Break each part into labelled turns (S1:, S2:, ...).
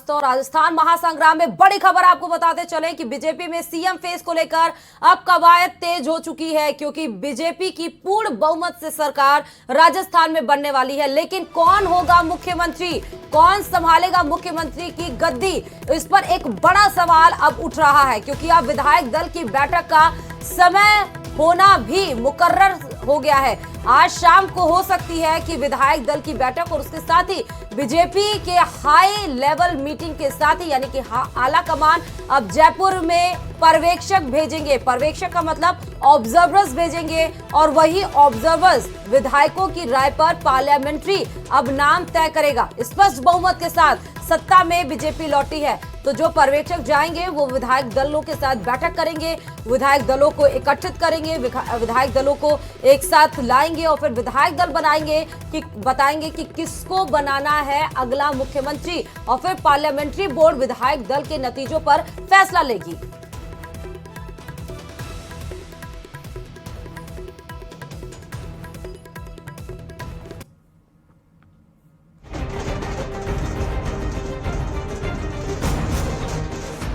S1: श्रीवास्तव। राजस्थान महासंग्राम में बड़ी खबर आपको बताते चले कि बीजेपी में सीएम फेस को लेकर अब कवायद तेज हो चुकी है, क्योंकि बीजेपी की पूर्ण बहुमत से सरकार राजस्थान में बनने वाली है। लेकिन कौन होगा मुख्यमंत्री, कौन संभालेगा मुख्यमंत्री की गद्दी, इस पर एक बड़ा सवाल अब उठ रहा है, क्योंकि अब विधायक दल की बैठक का समय होना भी मुकर्रर हो गया है। आज शाम को हो सकती है कि विधायक दल की बैठक और उसके साथ ही बीजेपी के हाई लेवल मीटिंग के साथ ही यानी कि आला कमान अब जयपुर में पर्यवेक्षक भेजेंगे। पर्यवेक्षक का मतलब ऑब्जर्वर्स भेजेंगे और वही ऑब्जर्वर्स विधायकों की राय पर पार्लियामेंट्री अब नाम तय करेगा। स्पष्ट बहुमत के साथ सत्ता में बीजेपी लौटी है, तो जो पर्यवेक्षक जाएंगे वो विधायक दलों के साथ बैठक करेंगे, विधायक दलों को एकत्रित करेंगे, विधायक दलों को एक साथ लाएंगे और फिर विधायक दल बनाएंगे कि बताएंगे कि किसको बनाना है अगला मुख्यमंत्री, और फिर पार्लियामेंट्री बोर्ड विधायक दल के नतीजों पर फैसला लेगी।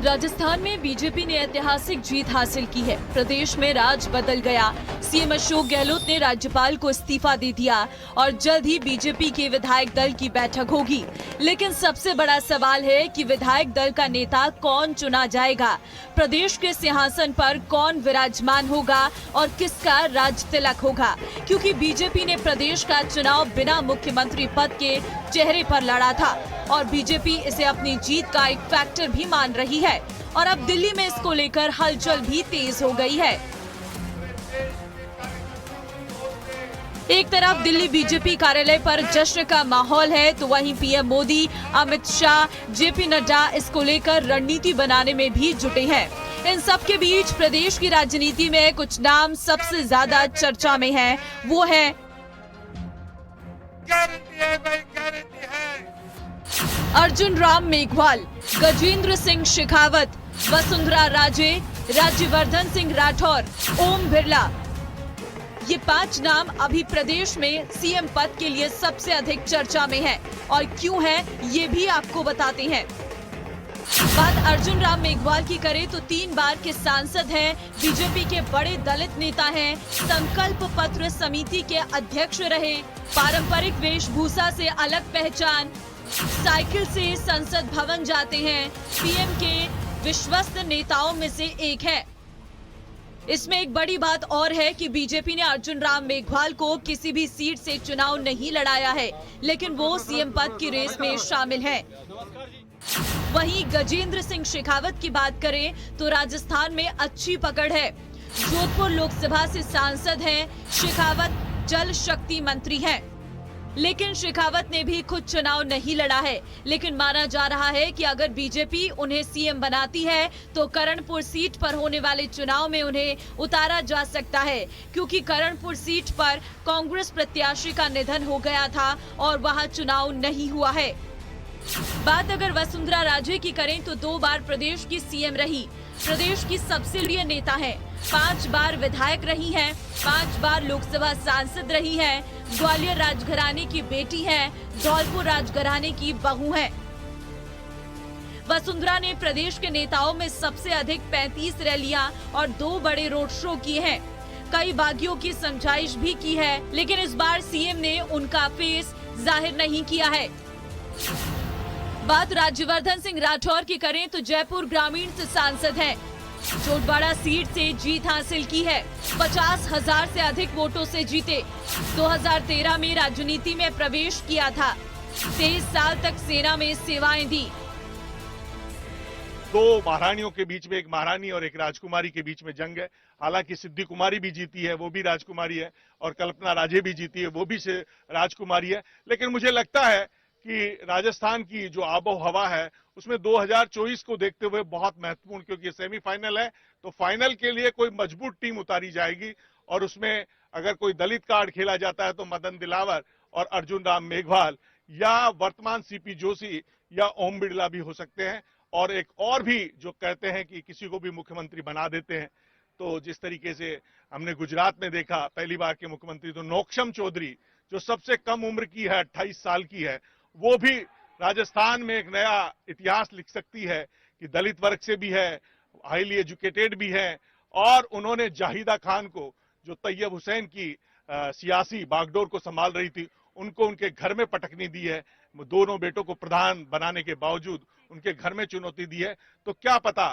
S2: राजस्थान में बीजेपी ने ऐतिहासिक जीत हासिल की है। प्रदेश में राज बदल गया। सीएम अशोक गहलोत ने राज्यपाल को इस्तीफा दे दिया और जल्द ही बीजेपी के विधायक दल की बैठक होगी। लेकिन सबसे बड़ा सवाल है कि विधायक दल का नेता कौन चुना जाएगा, प्रदेश के सिंहासन पर कौन विराजमान होगा और किसका राज तिलक होगा, क्योंकि बीजेपी ने प्रदेश का चुनाव बिना मुख्यमंत्री पद के चेहरे पर लड़ा था और बीजेपी इसे अपनी जीत का एक फैक्टर भी मान रही है और अब दिल्ली में इसको लेकर हलचल भी तेज हो गई है। एक तरफ दिल्ली बीजेपी कार्यालय पर जश्न का माहौल है, तो वहीं पीएम मोदी, अमित शाह, जेपी नड्डा इसको लेकर रणनीति बनाने में भी जुटे हैं। इन सब के बीच प्रदेश की राजनीति में कुछ नाम सबसे ज्यादा चर्चा में हैं। वो है अर्जुन राम मेघवाल, गजेंद्र सिंह शेखावत, वसुंधरा राजे, राज्यवर्धन सिंह राठौर, ओम बिरला। ये 5 नाम अभी प्रदेश में सीएम पद के लिए सबसे अधिक चर्चा में हैं और क्यों है ये भी आपको बताते हैं। बात अर्जुन राम मेघवाल की करें तो 3 बार के सांसद हैं, बीजेपी के बड़े दलित नेता हैं, संकल्प पत्र समिति के अध्यक्ष रहे, पारंपरिक वेशभूषा से अलग पहचान, साइकिल से संसद भवन जाते हैं, पीएम के विश्वस्त नेताओं में से एक है। इसमें एक बड़ी बात और है कि बीजेपी ने अर्जुन राम मेघवाल को किसी भी सीट से चुनाव नहीं लड़ाया है, लेकिन वो सीएम पद की रेस में शामिल है। वहीं गजेंद्र सिंह शेखावत की बात करें तो राजस्थान में अच्छी पकड़ है। जोधपुर लोकसभा से सांसद हैं, शेखावत जल शक्ति मंत्री हैं। लेकिन शेखावत ने भी खुद चुनाव नहीं लड़ा है, लेकिन माना जा रहा है कि अगर बीजेपी उन्हें सीएम बनाती है तो करणपुर सीट पर होने वाले चुनाव में उन्हें उतारा जा सकता है, क्योंकि करणपुर सीट पर कांग्रेस प्रत्याशी का निधन हो गया था और वहां चुनाव नहीं हुआ है। बात अगर वसुंधरा राजे की करें तो 2 बार प्रदेश की सीएम रही, प्रदेश की सबसे लोकप्रिय नेता है, 5 बार विधायक रही हैं, 5 बार लोकसभा सांसद रही हैं, ग्वालियर राजघराने की बेटी हैं, धौलपुर राजघराने की बहू हैं। वसुंधरा ने प्रदेश के नेताओं में सबसे अधिक 35 रैलियां और 2 बड़े रोड शो किए हैं, कई बागियों की समझाइश भी की है, लेकिन इस बार सीएम ने उनका फेस जाहिर नहीं किया है। बात राज्यवर्धन सिंह राठौर की करें तो जयपुर ग्रामीण से सांसद हैं, जोटवाड़ा सीट से जीत हासिल की है, 50,000 से अधिक वोटों से जीते। 2013 में राजनीति में प्रवेश किया था, 23 साल तक सेना में सेवाएं दी।
S3: 2 महारानियों के बीच में, एक महारानी और एक राजकुमारी के बीच में जंग है। हालांकि सिद्धि कुमारी भी जीती है, वो भी राजकुमारी है, और कल्पना राजे भी जीती है, वो भी राजकुमारी है। लेकिन मुझे लगता है कि राजस्थान की जो आबो हवा है उसमें 2024 को देखते हुए बहुत महत्वपूर्ण, क्योंकि सेमीफाइनल है तो फाइनल के लिए कोई मजबूत टीम उतारी जाएगी, और उसमें अगर कोई दलित कार्ड खेला जाता है तो मदन दिलावर और अर्जुन राम मेघवाल या वर्तमान सीपी जोशी या ओम बिड़ला भी हो सकते हैं, और एक और भी जो कहते हैं कि किसी को भी मुख्यमंत्री बना देते हैं। तो जिस तरीके से हमने गुजरात में देखा पहली बार के मुख्यमंत्री तो नौक्षम चौधरी, जो सबसे कम उम्र की है, 28 साल की है, वो भी राजस्थान में एक नया इतिहास लिख सकती है कि दलित वर्ग से भी है, हाईली एजुकेटेड भी है, और उन्होंने जाहिदा खान को, जो तैयब हुसैन की सियासी बागडोर को संभाल रही थी, उनको उनके घर में पटकनी दी है। दोनों बेटों को प्रधान बनाने के बावजूद उनके घर में चुनौती दी है। तो क्या पता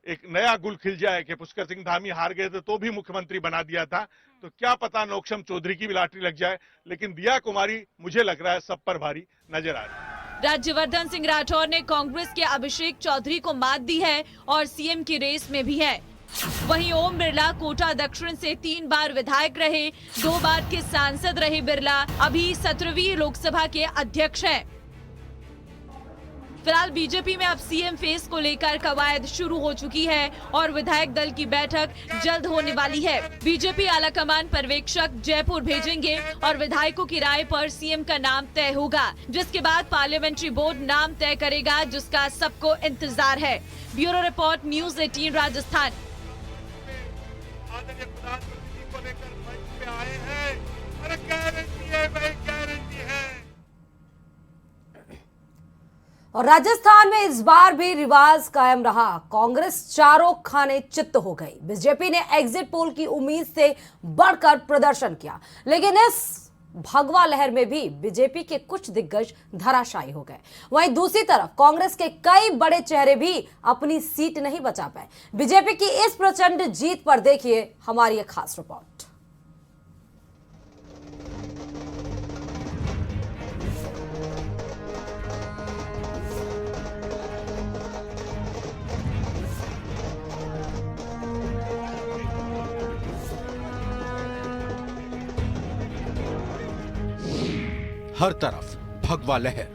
S3: एक नया गुल खिल जाए कि पुष्कर सिंह धामी हार गए थे तो भी मुख्यमंत्री बना दिया था, तो क्या पता नौक्षम चौधरी की भी लॉटरी लग जाए। लेकिन दिया कुमारी मुझे लग रहा है सब पर भारी नजर आ रही है।
S2: राज्यवर्धन सिंह राठौर ने कांग्रेस के अभिषेक चौधरी को मात दी है और सीएम की रेस में भी है। वहीं ओम बिरला कोटा दक्षिण से 3 बार विधायक रहे, 2 बार के सांसद रहे। बिरला अभी 17वीं लोकसभा के अध्यक्ष हैं। फिलहाल बीजेपी में अब सीएम फेस को लेकर कवायद शुरू हो चुकी है और विधायक दल की बैठक जल्द होने वाली है। बीजेपी आलाकमान पर्यवेक्षक जयपुर भेजेंगे और विधायकों की राय पर सीएम का नाम तय होगा, जिसके बाद पार्लियामेंट्री बोर्ड नाम तय करेगा, जिसका सबको इंतजार है। Bureau report, news 18 Rajasthan.
S4: आदरणीय प्रधानमंत्री जी को लेकर मंच पे आए हैं, अरे गारंटी है भाई, गारंटी है।
S1: और राजस्थान में इस बार भी रिवाज कायम रहा। कांग्रेस चारों खाने चित्त हो गई। बीजेपी ने एग्जिट पोल की उम्मीद से बढ़कर प्रदर्शन किया, लेकिन इस भगवा लहर में भी बीजेपी के कुछ दिग्गज धराशायी हो गए। वहीं दूसरी तरफ कांग्रेस के कई बड़े चेहरे भी अपनी सीट नहीं बचा पाए। बीजेपी की इस प्रचंड जीत पर देखिए हमारी एक खास रिपोर्ट।
S5: हर तरफ भगवा लहर।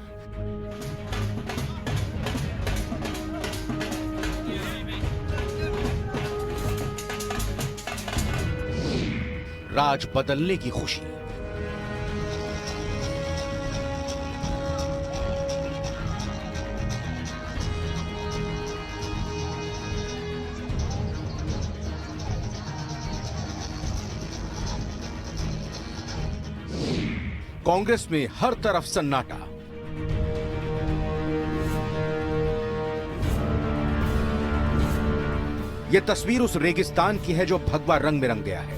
S5: राज बदलने की खुशी। कांग्रेस में हर तरफ सन्नाटा। यह तस्वीर उस रेगिस्तान की है जो भगवा रंग में रंग गया है।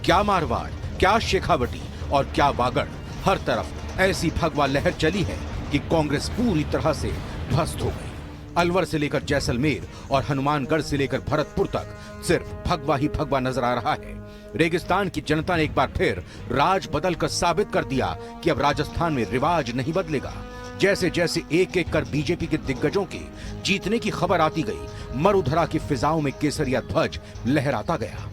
S5: क्या मारवाड़, क्या शेखावटी और क्या वागड़, हर तरफ ऐसी भगवा लहर चली है कि कांग्रेस पूरी तरह से ध्वस्त हो गई। अलवर से लेकर जैसलमेर और हनुमानगढ़ से लेकर भरतपुर तक सिर्फ भगवा ही भगवा नजर आ रहा है। रेगिस्तान की जनता ने एक बार फिर राज बदल कर साबित कर दिया कि अब राजस्थान में रिवाज नहीं बदलेगा। जैसे जैसे एक एक कर बीजेपी के दिग्गजों के जीतने की खबर आती गई, मरुधरा की फिजाओं में केसरिया ध्वज लहराता गया।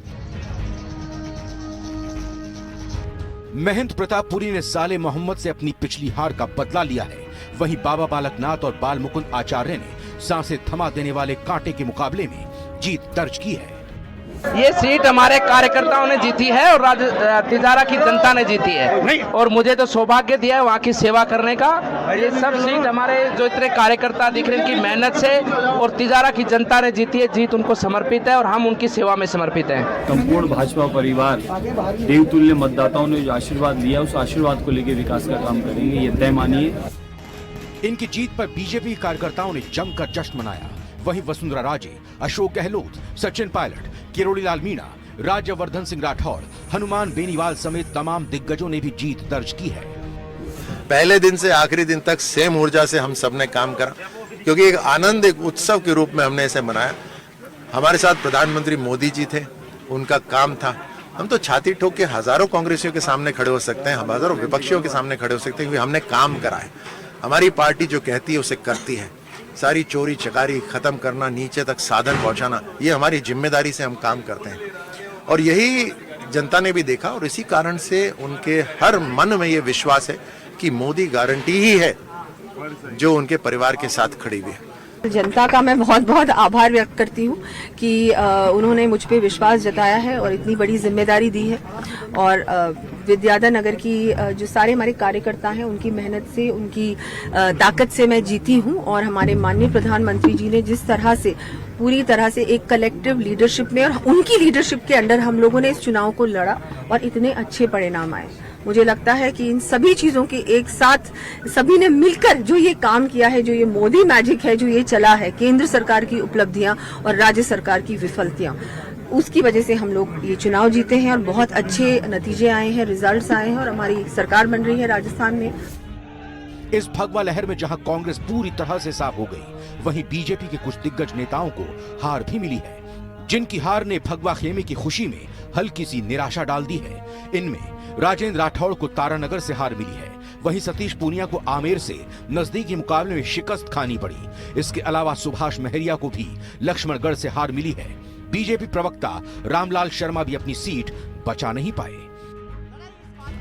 S5: महंत प्रतापपुरी ने साले मोहम्मद से अपनी पिछली हार का बदला लिया है। वहीं बाबा बालकनाथ और बाल मुकुंद आचार्य ने सांसें थमा देने वाले कांटे के मुकाबले में जीत दर्ज की है।
S6: ये सीट हमारे कार्यकर्ताओं ने जीती है और तिजारा की जनता ने जीती है, और मुझे तो सौभाग्य दिया है वहाँ की सेवा करने का। ये सब सीट हमारे जो इतने कार्यकर्ता दिख रहे हैं की मेहनत से और तिजारा की जनता ने जीती है। जीत उनको समर्पित है और हम उनकी सेवा में समर्पित हैं।
S7: संपूर्ण भाजपा परिवार देवतुल्य मतदाताओं ने जो आशीर्वाद लिया, उस आशीर्वाद को लेकर विकास का काम करेंगे, ये तय मानिए।
S5: इनकी जीत पर बीजेपी कार्यकर्ताओं ने जमकर जश्न मनाया। वहीं वसुंधरा राजे, अशोक गहलोत, सचिन पायलट, किरोड़ी लाल मीणा, राज्यवर्धन सिंह राठौर, हनुमान बेनीवाल समेत तमाम दिग्गजों ने भी जीत दर्ज की है।
S8: पहले दिन से आखिरी दिन तक सेम ऊर्जा से हम सब ने काम करा, क्योंकि एक आनंद, एक उत्सव के रूप में हमने इसे मनाया। हमारे साथ प्रधानमंत्री मोदी जी थे, उनका काम था। हम तो छाती ठोक के हजारों कांग्रेसियों के सामने खड़े हो सकते हैं, हम हजारों विपक्षियों के सामने खड़े हो सकते हैं, क्योंकि हमने काम करा है। हमारी पार्टी जो कहती है उसे करती है। सारी चोरी चकारी खत्म करना, नीचे तक साधन पहुंचाना, ये हमारी जिम्मेदारी से हम काम करते हैं। और यही जनता ने भी देखा, और इसी कारण से उनके हर मन में ये विश्वास है कि मोदी गारंटी ही है जो उनके परिवार के साथ खड़ी हुई है।
S9: जनता का मैं बहुत बहुत आभार व्यक्त करती हूँ कि उन्होंने मुझ पे विश्वास जताया है और इतनी बड़ी जिम्मेदारी दी है। और विद्याधर नगर की जो सारे हमारे कार्यकर्ता हैं, उनकी मेहनत से, उनकी ताकत से मैं जीती हूँ। और हमारे माननीय प्रधानमंत्री जी ने जिस तरह से पूरी तरह से एक कलेक्टिव लीडरशिप में और उनकी लीडरशिप के अंडर हम लोगों ने इस चुनाव को लड़ा और इतने अच्छे परिणाम आए। मुझे लगता है कि इन सभी चीजों के एक साथ सभी ने मिलकर जो ये काम किया है, जो ये मोदी मैजिक है, जो ये चला है, केंद्र सरकार की उपलब्धियां और राज्य सरकार की विफलतियां, उसकी वजह से हम लोग ये चुनाव जीते हैं और बहुत अच्छे नतीजे आए हैं, रिजल्ट्स आए हैं और हमारी सरकार बन रही है राजस्थान में।
S5: इस भगवा लहर में जहां कांग्रेस पूरी तरह से साफ हो गई, वहीं बीजेपी के कुछ दिग्गज नेताओं को हार भी मिली है, जिनकी हार ने भगवा खेमे की खुशी में हल्की सी निराशा डाल दी है। इनमें राजेंद्र राठौड़ को तारानगर से हार मिली है, वहीं सतीश पूनिया को आमेर से नजदीकी मुकाबले में शिकस्त खानी पड़ी। इसके अलावा सुभाष महरिया को भी लक्ष्मणगढ़ से हार मिली है। बीजेपी प्रवक्ता रामलाल शर्मा भी अपनी सीट बचा नहीं पाए।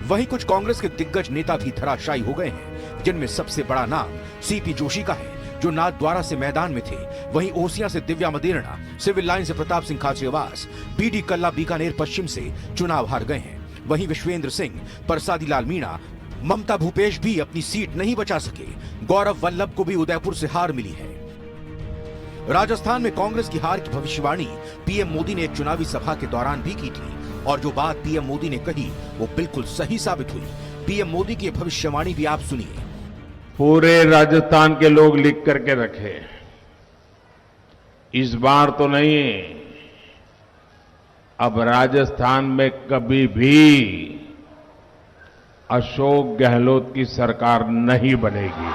S5: वहीं कुछ कांग्रेस के दिग्गज नेता भी धराशायी हो गए हैं, जिनमें सबसे बड़ा नाम सीपी जोशी का है, जो नाथद्वारा से मैदान में थे। वहीं ओसियां से दिव्या मदेरणा, सिविल लाइन से प्रताप सिंह खाचरियावास, बीडी कल्ला बीकानेर पश्चिम से चुनाव हार गए हैं। वहीं विश्वेंद्र सिंह, परसादी लाल मीणा, ममता भूपेश भी अपनी सीट नहीं बचा सके। गौरव वल्लभ को भी उदयपुर से हार मिली है। राजस्थान में कांग्रेस की हार की भविष्यवाणी पीएम मोदी ने एक चुनावी सभा के दौरान भी की थी, और जो बात पीएम मोदी ने कही वो बिल्कुल सही साबित हुई। पीएम मोदी की भविष्यवाणी भी आप सुनिए।
S4: पूरे राजस्थान के लोग लिख करके रखे, इस बार तो नहीं, अब राजस्थान में कभी भी अशोक गहलोत की सरकार नहीं बनेगी।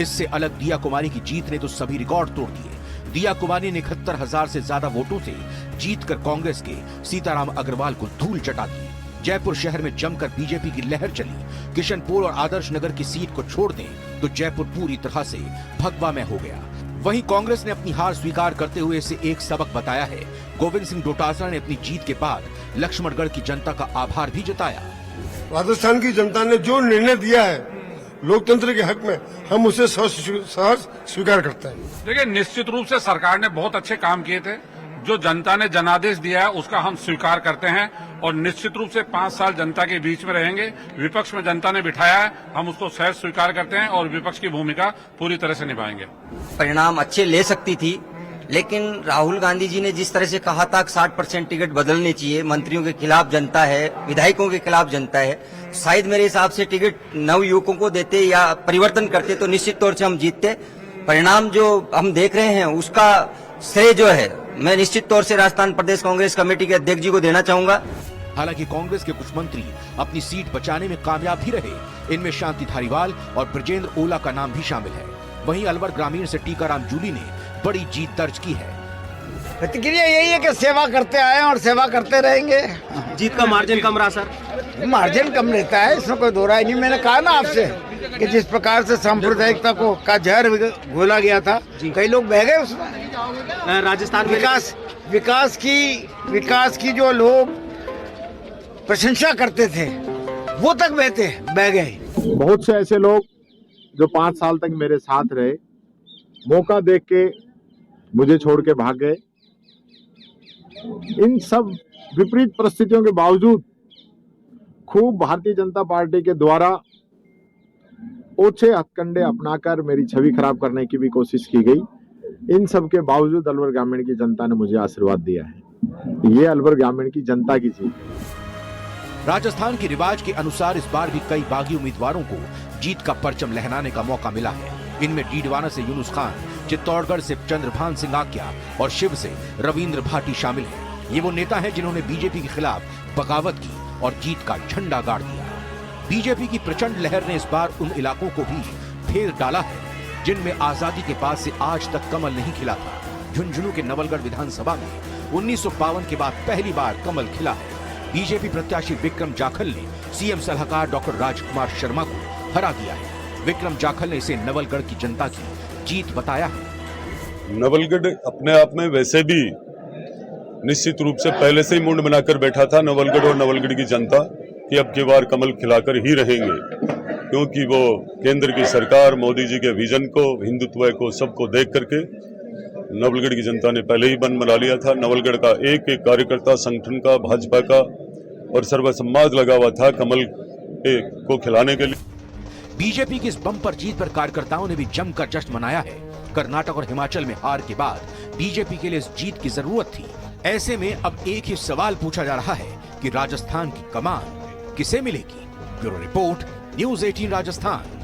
S5: इससे अलग दिया कुमारी की जीत ने तो सभी रिकॉर्ड तोड़ दिए। दिया कुमारी ने 71,000 से ज्यादा वोटों से जीतकर कांग्रेस के सीताराम अग्रवाल को धूल चटा दी। जयपुर शहर में जमकर बीजेपी की लहर चली। किशनपुर और आदर्श नगर की सीट को छोड़ दें तो जयपुर पूरी तरह से भगवा में हो गया। वहीं कांग्रेस ने अपनी हार स्वीकार करते हुए इसे एक सबक बताया है। गोविंद सिंह डोटासरा ने अपनी जीत के बाद लक्ष्मणगढ़ की जनता का आभार भी जताया।
S10: राजस्थान की जनता ने जो निर्णय दिया है लोकतंत्र के हक में, हम उसे सहर्ष स्वीकार करते हैं।
S11: देखिए, निश्चित रूप से सरकार ने बहुत अच्छे काम किए थे। जो जनता ने जनादेश दिया है उसका हम स्वीकार करते हैं और निश्चित रूप से 5 साल जनता के बीच में रहेंगे। विपक्ष में जनता ने बिठाया है, हम उसको सहर्ष स्वीकार करते हैं और विपक्ष की भूमिका पूरी तरह से निभाएंगे।
S12: परिणाम अच्छे ले सकती थी, लेकिन राहुल गांधी जी ने जिस तरह से कहा था 60% टिकट बदलने चाहिए, मंत्रियों के खिलाफ जनता है, विधायकों के खिलाफ जनता है, शायद मेरे हिसाब से टिकट नव युवकों को देते या परिवर्तन करते तो निश्चित तौर से हम जीतते। परिणाम जो हम देख रहे हैं उसका श्रेय जो है मैं निश्चित तौर से राजस्थान प्रदेश कांग्रेस कमेटी के अध्यक्ष जी को देना चाहूंगा।
S5: हालांकि कांग्रेस के कुछ मंत्री अपनी सीट बचाने में कामयाब भी रहे। इनमें शांति धारीवाल और ब्रजेंद्र ओला का नाम भी शामिल है। वहीं अलवर ग्रामीण से टीकाराम जूली ने बड़ी जीत दर्ज की है।
S13: प्रतिक्रिया यही है कि सेवा करते आए और सेवा करते रहेंगे।
S6: जीत का मार्जिन कम रहा सर?
S13: मार्जिन कम रहता है, इसमें कोई दो राय नहीं। मैंने कहा ना आपसे कि जिस प्रकार से सांप्रदायिकता का जहर घोला गया था, कई लोग बह गए उसमें।
S6: राजस्थान
S13: विकास की जो लोग प्रशंसा करते थे वो तक बह गए।
S4: बहुत से ऐसे लोग जो 5 साल तक मेरे साथ रहे, मौका देख के मुझे छोड़ के भाग गए। इन सब विपरीत परिस्थितियों के बावजूद खूब भारतीय जनता पार्टी के द्वारा ओछे हथकंडे अपनाकर मेरी छवि खराब करने की भी कोशिश की गई। इन सब के बावजूद अलवर ग्रामीण की जनता ने मुझे आशीर्वाद दिया है। ये अलवर ग्रामीण की जनता की जीत है।
S5: राजस्थान के रिवाज के अनुसार इस बार भी कई बागी उम्मीदवारों को जीत का परचम लहराने का मौका मिला है। इनमें डीडवाना से यूनुस खान, चित्तौड़गढ़ से चंद्रभान सिंह आक्या और शिव से रविंद्र भाटी शामिल हैं। ये वो नेता हैं जिन्होंने बीजेपी के खिलाफ बगावत की और जीत का झंडा गाड़ दिया। बीजेपी की प्रचंड लहर ने इस बार उन इलाकों को भी फेर डाला है जिनमें आजादी के बाद से आज तक कमल नहीं खिला था। झुंझुनू के नवलगढ़ विधानसभा में 1952 के बाद पहली बार कमल खिला है। बीजेपी प्रत्याशी विक्रम जाखल ने सीएम सलाहकार डॉक्टर राजकुमार शर्मा को हरा दिया है। विक्रम जाखल ने इसे नवलगढ़ की जनता की जीत बताया है।
S14: नवलगढ़ अपने आप में वैसे भी निश्चित रूप से पहले से ही मुंड बनाकर बैठा था नवलगढ़ और नवलगढ़ की जनता कि अब की बार कमल खिलाकर ही रहेंगे, क्योंकि वो केंद्र की सरकार मोदी जी के विजन को, हिंदुत्व को, सबको देख करके नवलगढ़ की जनता ने पहले ही बन बना लिया था। नवलगढ़ का एक एक कार्यकर्ता संगठन का, भाजपा का और सर्वसम्माद लगा हुआ था कमल को खिलाने के लिए।
S5: बीजेपी की इस बम्पर जीत पर कार्यकर्ताओं ने भी जमकर जश्न मनाया है। कर्नाटक और हिमाचल में हार के बाद बीजेपी के लिए इस जीत की जरूरत थी। ऐसे में अब एक ही सवाल पूछा जा रहा है कि राजस्थान की कमान किसे मिलेगी? Bureau report, news 18 Rajasthan.